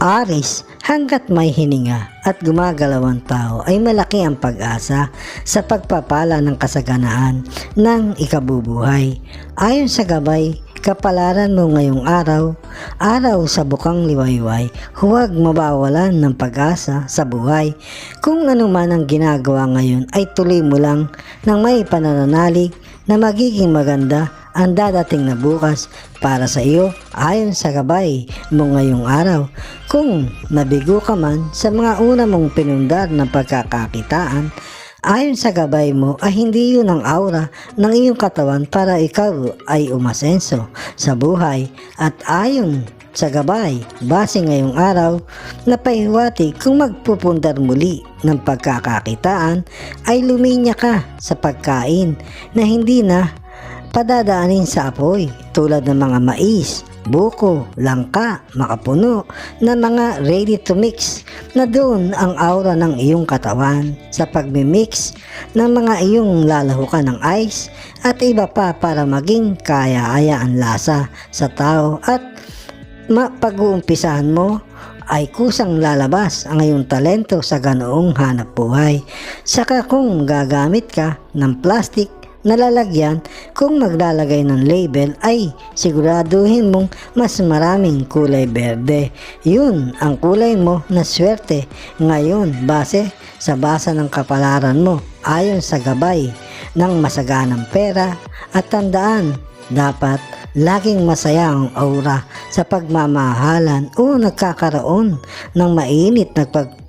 Aris, hanggat may hininga at gumagalaw ang tao ay malaki ang pag-asa sa pagpapala ng kasaganaan ng ikabubuhay. Ayon sa gabay, kapalaran mo ngayong araw sa bukang liwayway, huwag mabawalan ng pag-asa sa buhay. Kung ano man ang ginagawa ngayon ay tuloy mo lang nang may panananalig na magiging maganda ang dadating na bukas para sa iyo ayon sa gabay mo ngayong araw. Kung nabigo ka man sa mga una mong pinundar ng pagkakakitaan, ayon sa gabay mo ay hindi yun ang aura ng iyong katawan para ikaw ay umasenso sa buhay. At ayon sa gabay, base ngayong araw na pahiwati kung magpupundar muli ng pagkakakitaan ay luminya ka sa pagkain na hindi na padadaanin sa apoy tulad ng mga mais, buko, langka, makapuno na mga ready to mix na doon ang aura ng iyong katawan sa pagmimix ng mga iyong lalahukan ng ice at iba pa para maging kaya-aya ang lasa sa tao at pag-uumpisahan mo ay kusang lalabas ang iyong talento sa ganoong hanap buhay. Saka kung gagamit ka ng plastic na lalagyan, kung maglalagay ng label ay siguraduhin mong mas maraming kulay berde. Yun ang kulay mo na swerte ngayon base sa basa ng kapalaran mo ayon sa gabay ng masaganang pera. At tandaan, dapat laging masaya ang aura sa pagmamahalan o nagkakaroon ng mainit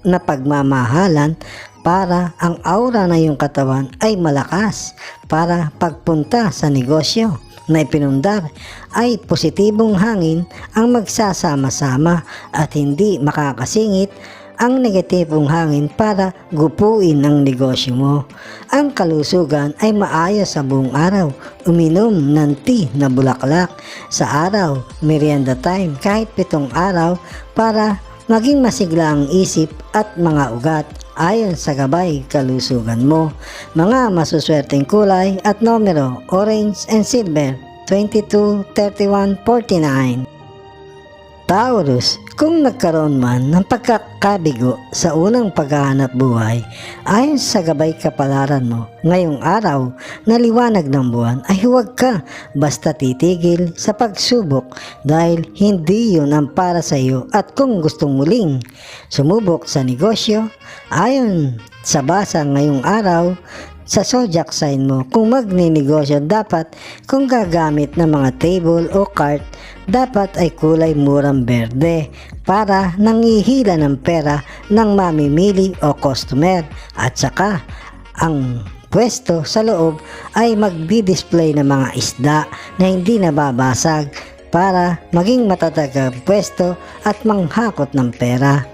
na pagmamahalan para ang aura na iyong katawan ay malakas para pagpunta sa negosyo na ipinundar ay positibong hangin ang magsasama-sama at hindi makakasingit ang negatibong hangin para gupuin ang negosyo mo. Ang kalusugan ay maayos sa buong araw. Uminom ng tea na bulaklak sa araw, merienda time kahit 7 araw para maging masigla ang isip at mga ugat ayon sa gabay kalusugan mo. Mga masuswerteng kulay at numero, orange and silver, 22, 31, 49. Taurus, kung nagkaroon man ng pagkakabigo sa unang paghahanap buhay, ayon sa gabay kapalaran mo, ngayong araw na liwanag ng buwan ay huwag ka basta titigil sa pagsubok dahil hindi yun ang para sa iyo. At kung gustong muling sumubok sa negosyo, ayon sa basa ngayong araw, sa zodiac sign mo, kung magninegosyo dapat kung gagamit ng mga table o cart, dapat ay kulay murang berde para nangihila ng pera ng mamimili o customer. At saka ang pwesto sa loob ay magdi-display ng mga isda na hindi nababasag para maging matatag ang pwesto at manghakot ng pera.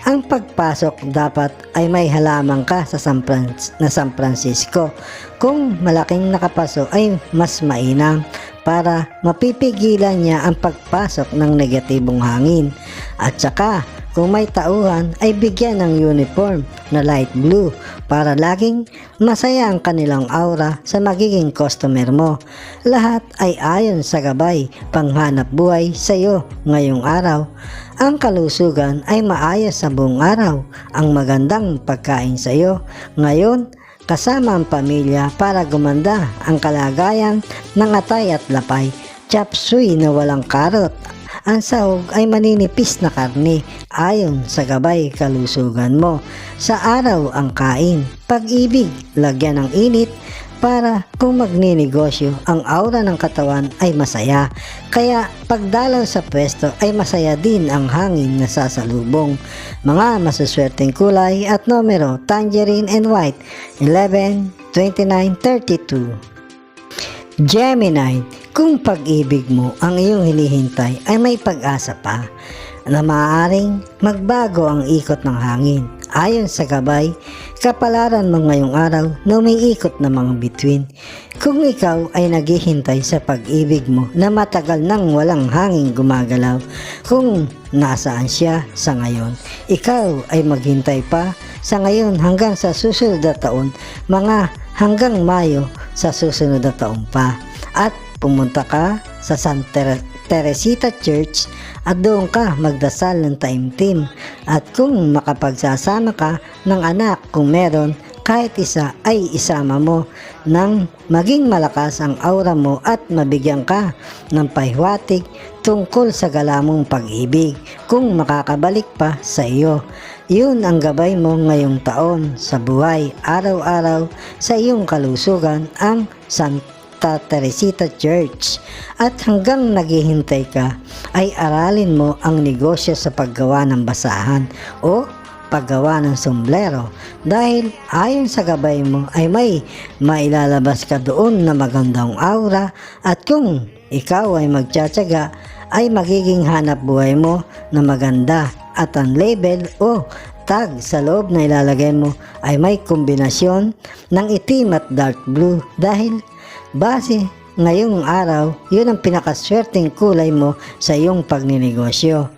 Ang pagpasok dapat ay may halaman ka sa San Francisco. Kung malaking nakapasok ay mas mainam para mapipigilan niya ang pagpasok ng negatibong hangin. At saka kung may tauhan ay bigyan ng uniform na light blue para laging masaya ang kanilang aura sa magiging customer mo. Lahat ay ayon sa gabay panghanap buhay sa iyo ngayong araw. Ang kalusugan ay maayos sa buong araw. Ang magandang pagkain sa iyo ngayon kasama ang pamilya para gumanda ang kalagayan ng atay at lapay. Chop suey na walang karot. Ang sahog ay maninipis na karne ayon sa gabay kalusugan mo. Sa araw ang kain, pag-ibig, lagyan ng init para kung magninegosyo ang aura ng katawan ay masaya. Kaya pagdalaw sa pwesto ay masaya din ang hangin na sasalubong. Mga masuswerteng kulay at numero, tangerine and white, 11, 29, 32. Gemini, kung pag-ibig mo ang iyong hinihintay ay may pag-asa pa na maaaring magbago ang ikot ng hangin. Ayon sa gabay, kapalaran mo ngayong araw na umiikot na mga bituin. Kung ikaw ay naghihintay sa pag-ibig mo na matagal nang walang hangin gumagalaw, kung nasaan siya sa ngayon, ikaw ay maghintay pa sa ngayon hanggang sa susunod na taon, mga hanggang Mayo sa susunod na taon pa. At pumunta ka sa San Teresita Church at doon ka magdasal ng taimtim. At kung makapagsasama ka ng anak kung meron, kahit isa ay isama mo nang maging malakas ang aura mo at mabigyan ka ng pahiwatig tungkol sa galamong pag-ibig kung makakabalik pa sa iyo. Yun ang gabay mo ngayong taon sa buhay araw-araw sa iyong kalusugan ang Santa Teresita Church. At hanggang naghihintay ka ay aralin mo ang negosyo sa paggawa ng basahan o paggawa ng sombrero dahil ayon sa gabay mo ay may mailalabas ka doon na magandang aura at kung ikaw ay magtsatsaga ay magiging hanap buhay mo na maganda at ang label o tag sa loob na ilalagay mo ay may kombinasyon ng itim at dark blue dahil base ngayong araw yun ang pinakaswerteng kulay mo sa iyong pagninegosyo.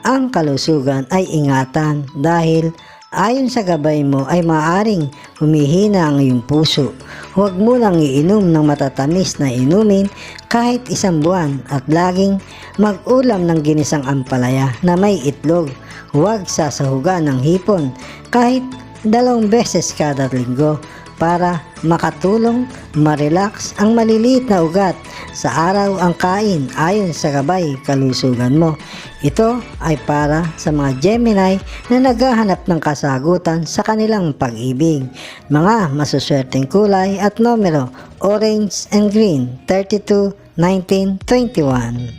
Ang kalusugan ay ingatan dahil ayon sa gabay mo ay maaring humihina ang iyong puso. Huwag mo lang iinom ng matatamis na inumin kahit isang buwan at laging mag-ulam ng ginisang ampalaya na may itlog. Huwag sasahugan ng hipon kahit 2 beses kada linggo para makatulong ma-relax ang maliliit na ugat sa araw ang kain ayon sa gabay kalusugan mo. Ito ay para sa mga Gemini na naghahanap ng kasagutan sa kanilang pag-ibig. Mga masuswerteng kulay at numero orange and green 32, 19, 21.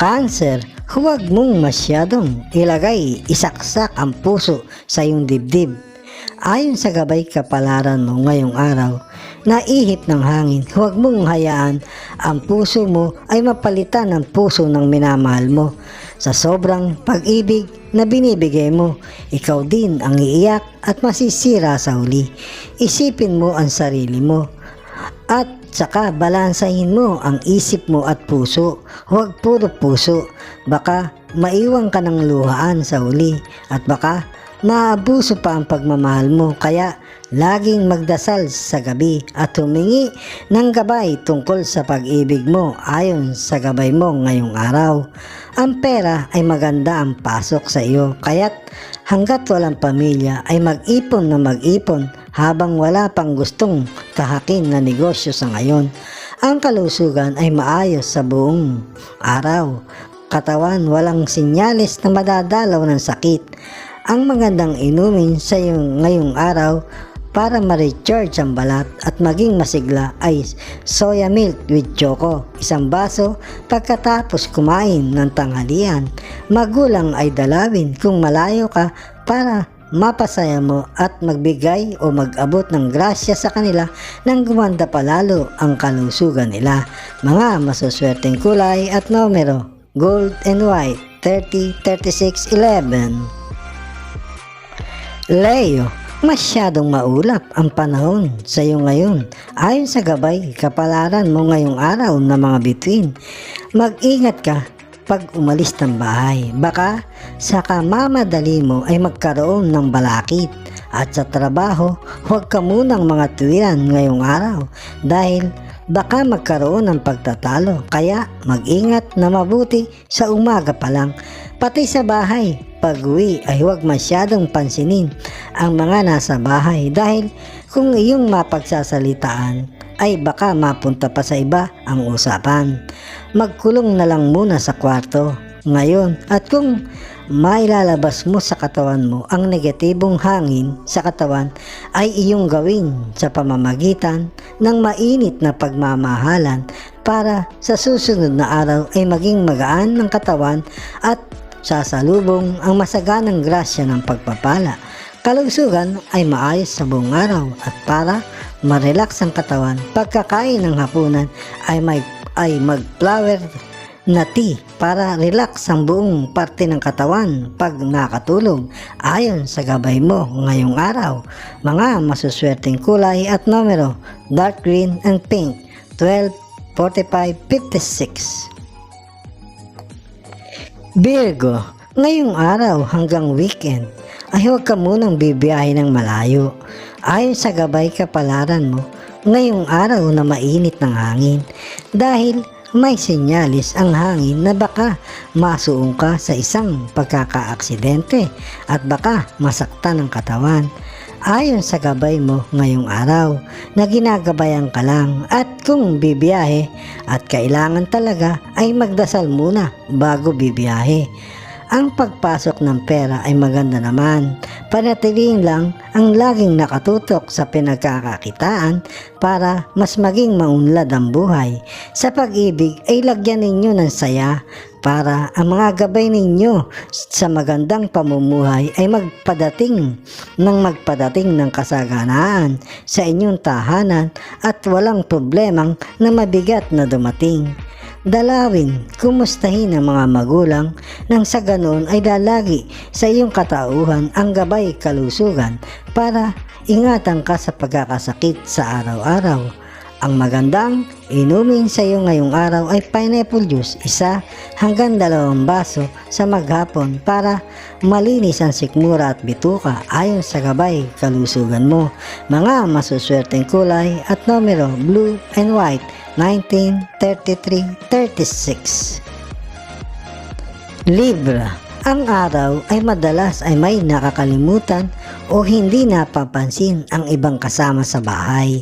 Cancer, huwag mong masyadong ilagay isaksak ang puso sa iyong dibdib. Ayon sa gabay kapalaran mo ngayong araw, naihip ng hangin, huwag mong hayaan ang puso mo ay mapalitan ng puso ng minamahal mo. Sa sobrang pag-ibig na binibigay mo, ikaw din ang iiyak at masisira sa huli. Isipin mo ang sarili mo at saka balansahin mo ang isip mo at puso. Huwag puro puso, baka maiwan ka ng luhaan sa huli at baka maabuso pa ang pagmamahal mo, kaya laging magdasal sa gabi at humingi ng gabay tungkol sa pag-ibig mo ayon sa gabay mo ngayong araw. Ang pera ay maganda ang pasok sa iyo, kaya't hanggat walang pamilya ay mag-ipon na mag-ipon habang wala pang gustong tahakin na negosyo sa ngayon. Ang kalusugan ay maayos sa buong araw. Katawan walang sinyalis na madadalaw ng sakit. Ang magandang inumin sa iyong ngayong araw para ma-recharge ang balat at maging masigla ay soya milk with choco, 1 baso pagkatapos kumain ng tanghalian. Magulang ay dalawin kung malayo ka para mapasaya mo at magbigay o mag-abot ng grasya sa kanila nang gumanda palalo ang kalusugan nila. Mga masuswerteng kulay at numero gold and white 30, 36, 11. Leo, masyadong maulap ang panahon sa iyo ngayon. Ayon sa gabay kapalaran mo ngayong araw na mga bituin, mag-ingat ka pag umalis ng bahay. Baka sa kamamadali mo ay magkaroon ng balakid. At sa trabaho, huwag ka munang mga tuwiran ngayong araw dahil baka magkaroon ng pagtatalo. Kaya mag-ingat na mabuti sa umaga pa lang. Pati sa bahay, pag-uwi ay huwag masyadong pansinin ang mga nasa bahay dahil kung iyong mapagsasalitaan ay baka mapunta pa sa iba ang usapan. Magkulong na lang muna sa kwarto ngayon at kung mailalabas mo sa katawan mo ang negatibong hangin sa katawan ay iyong gawin sa pamamagitan ng mainit na pagmamahalan para sa susunod na araw ay maging magaan ng katawan at sasalubong ang masaganang grasya ng pagpapala. Kalusugan ay maayos sa buong araw at para ma-relax ang katawan, pagkakain ng hapunan ay mag-flower na tea para relax ang buong parte ng katawan pag nakatulog ayon sa gabay mo ngayong araw. Mga masuswerteng kulay at numero dark green and pink 12, 45, 56. Virgo, ngayong araw hanggang weekend ay huwag ka munang bibiyahe ng malayo. Ayon sa gabay kapalaran mo, ngayong araw na mainit ng hangin dahil may senyalis ang hangin na baka masuong ka sa isang pagkakaaksidente at baka masaktan ang katawan. Ayon sa gabay mo ngayong araw na ginagabayan ka lang, at kung bibiyahe at kailangan talaga ay magdasal muna bago bibiyahe. Ang pagpasok ng pera ay maganda naman. Panatilihin lang ang laging nakatutok sa pinagkakakitaan para mas maging maunlad ang buhay. Sa pag-ibig ay lagyan ninyo ng saya para ang mga gabay ninyo sa magandang pamumuhay ay magpadating ng kasaganaan sa inyong tahanan at walang problemang na mabigat na dumating. Dalawin, kumustahin ang mga magulang nang sa ganoon ay lalagi sa iyong katauhan ang gabay kalusugan para ingatan ka sa pagkakasakit sa araw-araw. Ang magandang inumin sa iyo ngayong araw ay pineapple juice, 1 hanggang 2 baso sa maghapon para malinis ang sikmura at bituka ayon sa gabay kalusugan mo. Mga masuswerteng kulay at numero blue and white, 19, 33, 36. Libra. Ang araw ay madalas ay may nakakalimutan o hindi napapansin ang ibang kasama sa bahay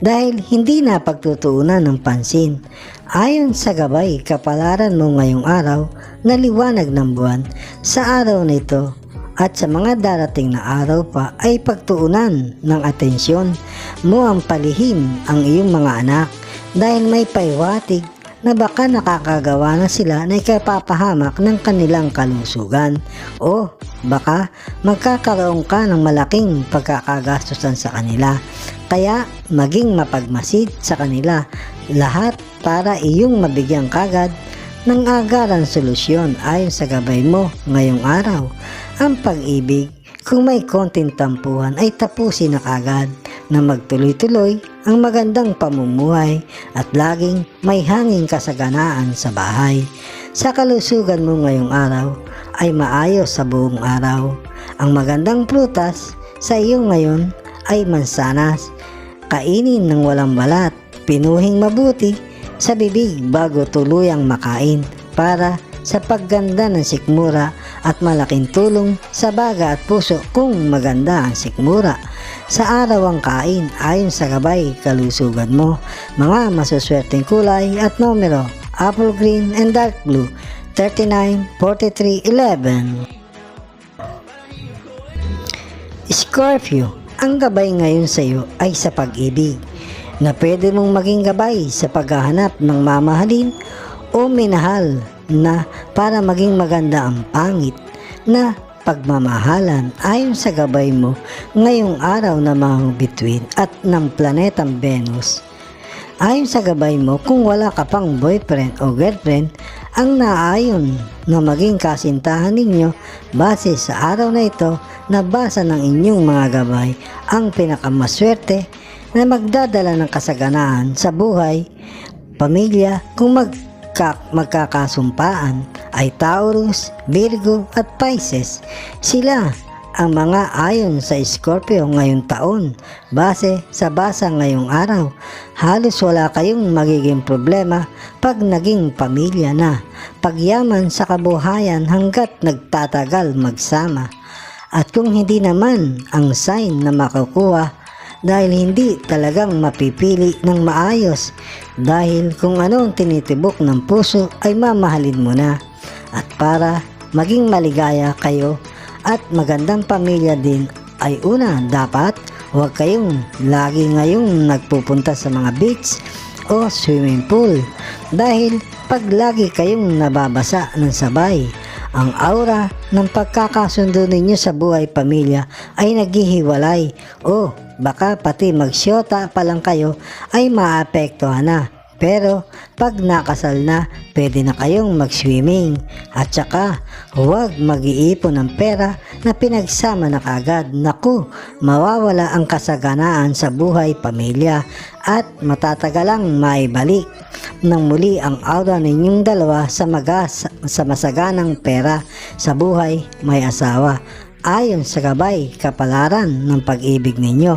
dahil hindi napagtutuunan ng pansin. Ayon sa gabay kapalaran mo ngayong araw na liwanag ng buwan, sa araw na ito at sa mga darating na araw pa ay pagtuunan ng atensyon mo ang palihim ang iyong mga anak dahil may paiwatig na baka nakakagawa na sila na ikapapahamak ng kanilang kalusugan o baka magkakaroon ka ng malaking pagkakagastusan sa kanila. Kaya maging mapagmasid sa kanila lahat para iyong mabigyan kagad ng agaran solusyon ayon sa gabay mo ngayong araw. Ang pag-ibig, kung may konting tampuhan ay tapusin na kagad na magtuloy-tuloy ang magandang pamumuhay at laging may hanging kasaganaan sa bahay. Sa kalusugan mo ngayong araw ay maayos sa buong araw. Ang magandang prutas sa iyo ngayon ay mansanas. Kainin ng walang balat, pinuhing mabuti sa bibig bago tuluyang makain para sa pagganda ng sikmura at malaking tulong sa baga at puso kung maganda ang sikmura. Sa araw ang kain ayon sa gabay kalusugan mo. Mga masuswerteng kulay at numero apple green and dark blue, 39, 43, 11. Scorpio, ang gabay ngayon sa iyo ay sa pag-ibig na pwede mong maging gabay sa paghahanap ng mamahalin o minahal na para maging maganda ang pangit na pagmamahalan ayon sa gabay mo ngayong araw na mga bituin at ng planetang Venus. Ayon sa gabay mo, kung wala ka pang boyfriend o girlfriend, ang naayon na maging kasintahan ninyo base sa araw na ito na basa ng inyong mga gabay ang pinakamaswerte na magdadala ng kasaganaan sa buhay, pamilya kung magkakasumpaan ay Taurus, Virgo at Pisces. Sila ang mga ayon sa Scorpio ngayong taon. Base sa basa ngayong araw, halos wala kayong magiging problema pag naging pamilya na. Pagyaman sa kabuhayan hanggat nagtatagal magsama. At kung hindi naman ang sign na makukuha dahil hindi talagang mapipili ng maayos dahil kung ano ang tinitibok ng puso ay mamahalin mo na. At para maging maligaya kayo at magandang pamilya din ay una, dapat huwag kayong lagi ngayong nagpupunta sa mga beach o swimming pool dahil pag lagi kayong nababasa ng sabay, ang aura ng pagkakasundo ninyo sa buhay pamilya ay naghihiwalay o baka pati magsyota pa lang kayo ay maapektuhan na. Pero pag nakasal na, pwede na kayong mag-swimming at saka huwag mag-iipon ng pera na pinagsama na kagad. Naku, mawawala ang kasaganaan sa buhay pamilya at matatagalang maibalik ng muli ang aura ninyong dalawa sa masaganang pera sa buhay may asawa. Ayon sa gabay kapalaran ng pag-ibig ninyo,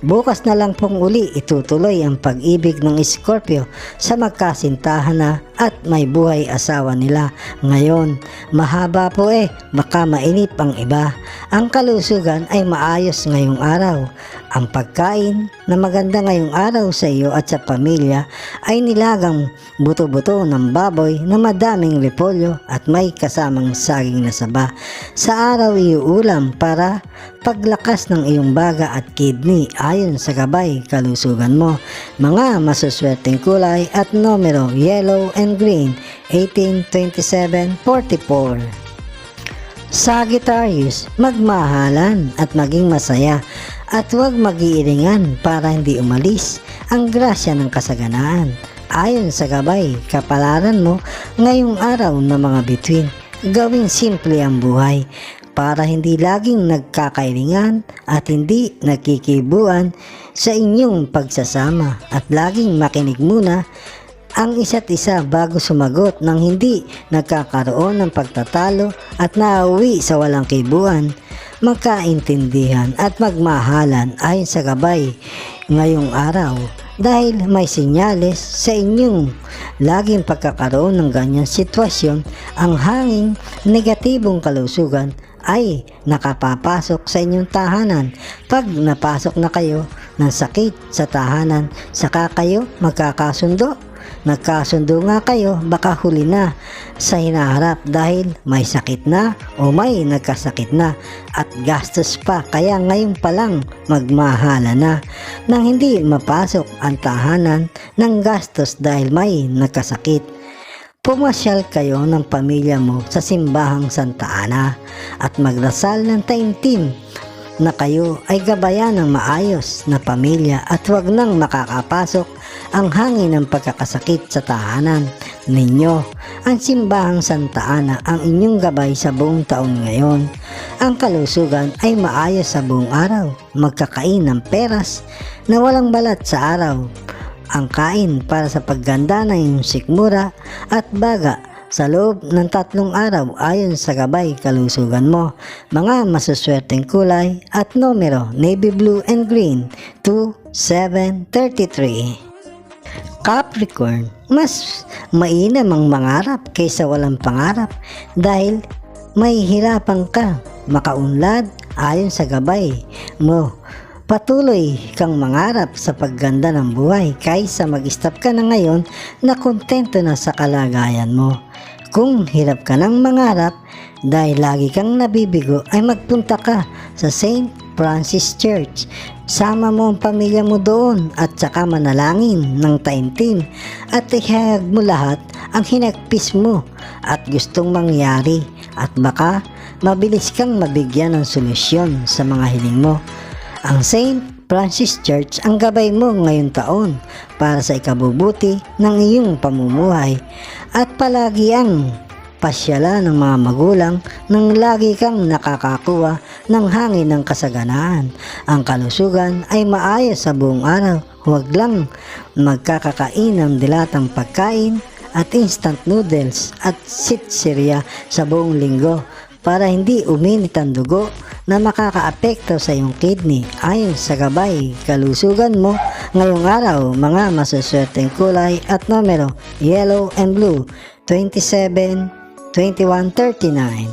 Bukas na lang pong uli itutuloy ang pag-ibig ng Scorpio sa magkasintahan na at may buhay asawa nila. Ngayon, mahaba po baka mainip ang iba. Ang kalusugan ay maayos ngayong araw. Ang pagkain na maganda ngayong araw sa iyo at sa pamilya ay nilagang buto-buto ng baboy na madaming repolyo at may kasamang saging na saba. Sa araw iuulam para paglakas ng iyong baga at kidney ayon sa gabay kalusugan mo. Mga masuswerteng kulay at numero yellow and green 18, 27, 44. Sagittarius, magmahalan at maging masaya at huwag mag-iiringan para hindi umalis ang grasya ng kasaganaan. Ayon sa gabay kapalaran mo ngayong araw na mga bituin, gawing simple ang buhay para hindi laging nagkakairingan at hindi nagkikibuan sa inyong pagsasama at laging makinig muna ang isa't isa bago sumagot nang hindi nagkakaroon ng pagtatalo at nauwi sa walang kibuan. Magkaintindihan at magmahalan ayon sa gabay ngayong araw dahil may senyales sa inyong laging pagkakaroon ng ganyang sitwasyon. Ang hanging negatibong kalusugan ay nakapapasok sa inyong tahanan. Pag napasok na kayo ng sakit sa tahanan, saka kayo magkakasundo. Nagkasundo nga kayo, baka huli na sa hinaharap dahil may sakit na o may nagkasakit na at gastos pa, kaya ngayon pa lang magmahala na nang hindi mapasok ang tahanan ng gastos dahil may nagkasakit. Pumasyal kayo ng pamilya mo sa simbahang Santa Ana at magdasal ng taimtim na kayo ay gabayan ng maayos na pamilya at huwag nang makakapasok ang hangin ng pagkakasakit sa tahanan ninyo. Ang simbahang Santa Ana ang inyong gabay sa buong taon ngayon. Ang kalusugan ay maayos sa buong araw. Magkakain ng peras na walang balat sa araw. Ang kain para sa pagganda ng iyong sikmura at baga sa loob ng 3 araw ayon sa gabay kalusugan mo. Mga masuswerteng kulay at numero navy blue and green 2, 7, 33. Capricorn, mas mainam ang mangarap kaysa walang pangarap dahil may hirapan ka makaunlad ayon sa gabay mo. Patuloy kang mangarap sa pagganda ng buhay kaysa mag-stop ka na ngayon na kontento na sa kalagayan mo. Kung hirap ka ng mangarap dahil lagi kang nabibigo ay magpunta ka sa St. Francis Church. Sama mo ang pamilya mo doon at saka manalangin ng taimtim at ihayag mo lahat ang hinagpis mo at gustong mangyari at baka mabilis kang mabigyan ng solusyon sa mga hiling mo. Ang St. Francis Church ang gabay mo ngayong taon para sa ikabubuti ng iyong pamumuhay at palagi ang pasyalan ng mga magulang nang lagi kang nakakakuha ng hangin ng kasaganaan. Ang kalusugan ay maayos sa buong araw. Huwag lang magkakakain ng dilatang pagkain at instant noodles at sitsirya sa buong linggo para hindi uminit ang dugo na makakaapekto sa iyong kidney ayon sa gabay kalusugan mo ngayong araw. Mga masuswerteng kulay at numero yellow and blue 27, 21, 39.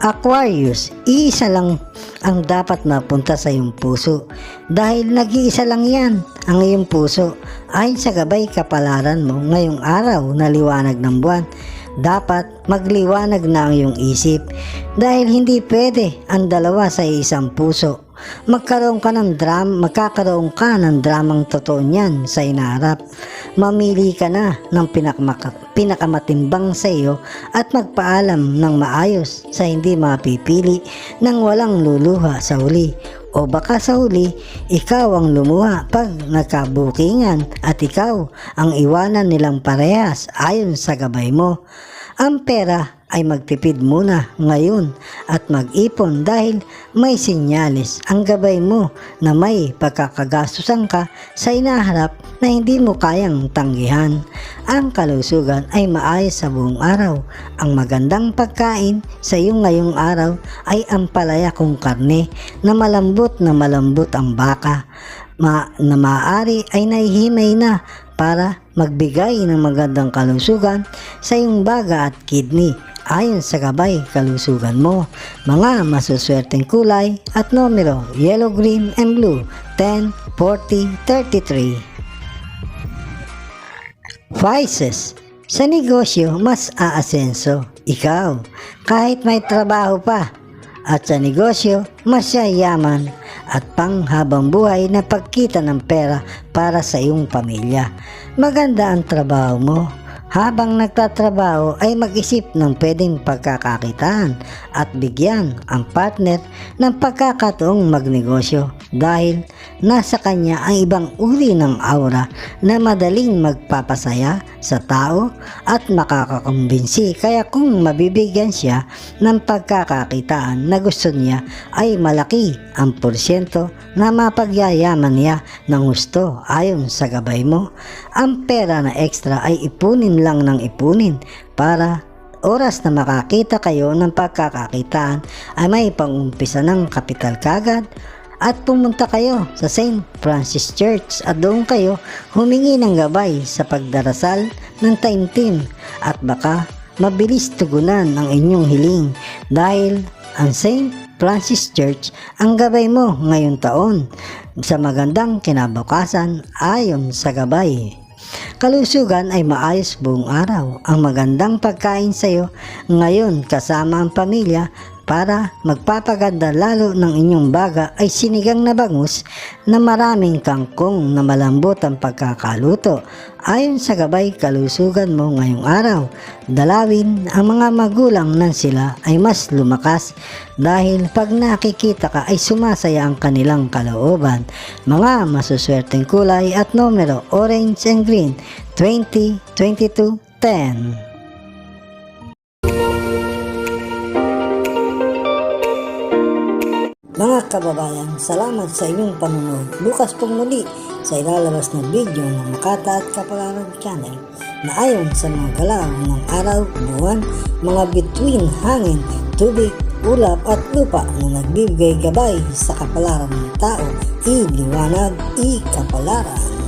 Aquarius, iisa lang ang dapat mapunta sa iyong puso dahil nag-iisa lang yan ang iyong puso. Ayon sa gabay kapalaran mo ngayong araw na liwanag ng buwan, dapat magliwanag na ang iyong isip dahil hindi pwede ang dalawa sa isang puso. Magkakaroon ka ng dramang totoo niyan sa inaharap. Mamili ka na ng pinakamatimbang sa iyo at magpaalam ng maayos sa hindi mapipili nang walang luluha sa huli. O baka sa huli, ikaw ang lumuha pag nagkabukingan at ikaw ang iwanan nilang parehas ayon sa gabay mo. Ang pera ay magtipid muna ngayon at mag-ipon dahil may sinyalis ang gabay mo na may pagkakagastusan ka sa inaharap na hindi mo kayang tanggihan. Ang kalusugan ay maayos sa buong araw. Ang magandang pagkain sa iyo ngayong araw ay ang palaya kung karne na malambot ang baka na maaari ay nahihimay na para magbigay ng magandang kalusugan sa iyong baga at kidney ayon sa gabay kalusugan mo. Mga masuswerteng kulay at numero: yellow, green, and blue. 10, 40, 33. Vices. Sa negosyo, mas aasenso ikaw kahit may trabaho pa. At sa negosyo, mas yayaman at panghabang buhay na pagkita ng pera para sa iyong pamilya. Maganda ang trabaho mo. Habang nagtatrabaho ay mag-isip ng pwedeng pagkakakitaan at bigyan ang partner ng pagkakataong magnegosyo dahil nasa kanya ang ibang uri ng aura na madaling magpapasaya sa tao at makakakumbinsi, kaya kung mabibigyan siya ng pagkakakitaan na gusto niya ay malaki ang porsyento na mapagyayaman niya ng gusto ayon sa gabay mo. Ang pera na extra ay ipunin lang ng ipunin para oras na makakita kayo ng pagkakakitaan ay may pangumpisa ng kapital kagad at pumunta kayo sa St. Francis Church at doon kayo humingi ng gabay sa pagdarasal ng taimtim at baka mabilis tugunan ang inyong hiling dahil ang St. Francis Church ang gabay mo ngayong taon sa magandang kinabukasan ayon sa gabay. Kalusugan ay maayos buong araw. Ang magandang pagkain sa iyo ngayon kasama ang pamilya para magpapaganda lalo ng inyong baga ay sinigang na bangus na maraming kangkong na malambot ang pagkakaluto. Ayon sa gabay kalusugan mo ngayong araw, dalawin ang mga magulang nang sila ay mas lumakas dahil pag nakikita ka ay sumasaya ang kanilang kalooban. Mga masuswerteng kulay at numero: orange and green. 20, 22, 10. Mga kababayan, salamat sa inyong panonood. Bukas pong muli sa ilalabas na video ng Makata at Kapalaran Channel na ayon sa mga galaw ng araw, buwan, mga bituin, hangin, tubig, ulap at lupa na nagbibigay gabay sa kapalaran ng tao, iliwanag, ikapalaran.